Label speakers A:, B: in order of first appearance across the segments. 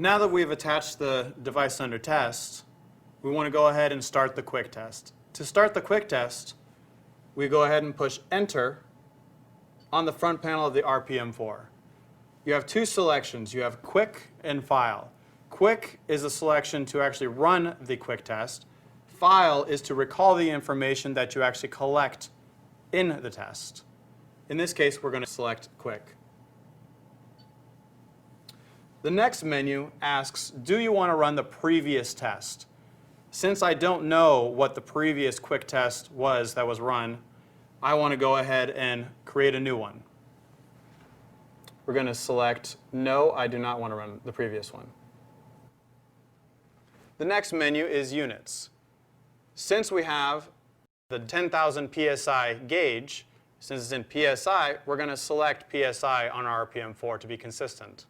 A: Now that we've attached the device under test, we want to go ahead and start the quick test. To start the quick test, we go ahead and push Enter on the front panel of the RPM4. You have two selections. You have Quick and File. Quick is a selection to actually run the quick test. File is to recall the information that you actually collect in the test. In this case, we're going to select Quick. The next menu asks, do you want to run the previous test? Since I don't know what the previous quick test was that was run, I want to go ahead and create a new one. We're going to select, no, I do not want to run the previous one. The next menu is units. Since we have the 10,000 PSI gauge, since it's in PSI, we're going to select PSI on our RPM4 to be consistent.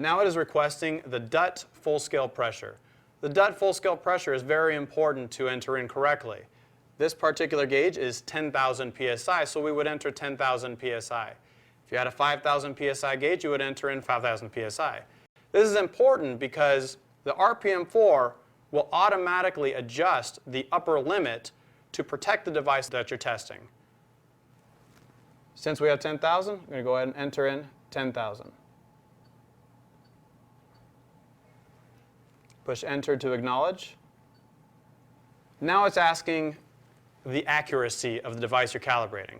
A: Now it is requesting the DWT full-scale pressure. The DWT full-scale pressure is very important to enter in correctly. This particular gauge is 10,000 PSI, so we would enter 10,000 PSI. If you had a 5,000 PSI gauge, you would enter in 5,000 PSI. This is important because the RPM4 will automatically adjust the upper limit to protect the device that you're testing. Since we have 10,000, I'm going to go ahead and enter in 10,000. Push Enter to acknowledge. Now it's asking the accuracy of the device you're calibrating.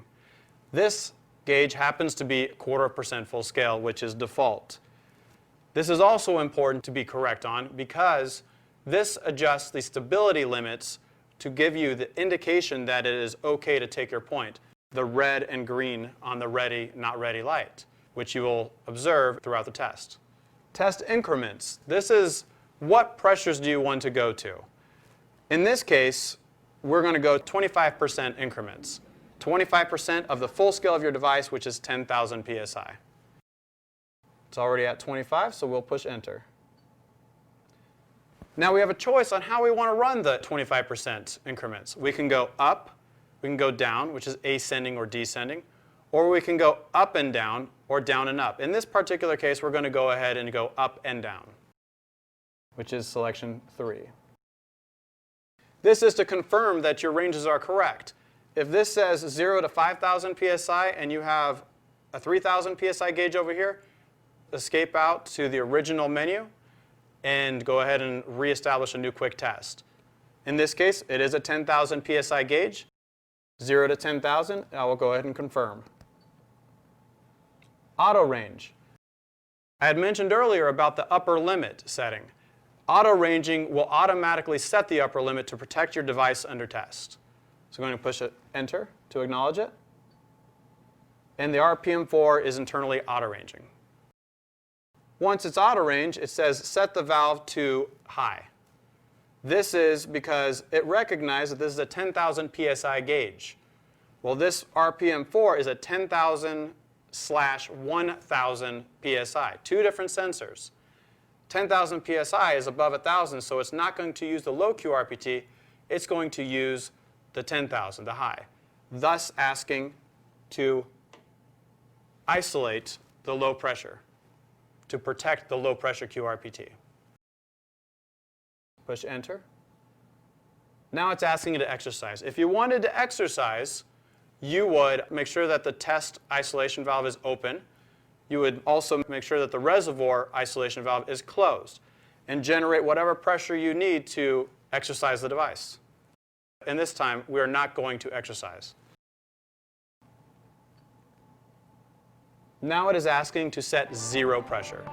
A: This gauge happens to be 0.25% full scale, which is default. This is also important to be correct on because this adjusts the stability limits to give you the indication that it is okay to take your point. The red and green on the ready, not ready light, which you will observe throughout the test. Test increments. This is what pressures do you want to go to? In this case, we're going to go 25% increments. 25% of the full scale of your device, which is 10,000 PSI. It's already at 25, so we'll push Enter. Now we have a choice on how we want to run the 25% increments. We can go up, we can go down, which is ascending or descending, or we can go up and down or down and up. In this particular case, we're going to go ahead and go up and down, which is selection 3. This is to confirm that your ranges are correct. If this says 0 to 5,000 PSI and you have a 3,000 PSI gauge over here, escape out to the original menu and go ahead and reestablish a new quick test. In this case, it is a 10,000 PSI gauge. 0 to 10,000, I will go ahead and confirm. Auto range. I had mentioned earlier about the upper limit setting. Auto ranging will automatically set the upper limit to protect your device under test. So I'm going to push Enter to acknowledge it. And the RPM4 is internally auto ranging. Once it's auto range, it says set the valve to high. This is because it recognizes that this is a 10,000 PSI gauge. Well, this RPM4 is a 10,000/1000 PSI, two different sensors. 10,000 PSI is above 1,000, so it's not going to use the low QRPT. It's going to use the 10,000, the high, thus asking to isolate the low pressure, to protect the low pressure QRPT. Push Enter. Now it's asking you to exercise. If you wanted to exercise, you would make sure that the test isolation valve is open. You would also make sure that the reservoir isolation valve is closed and generate whatever pressure you need to exercise the device. And this time, we are not going to exercise. Now it is asking to set 0 pressure.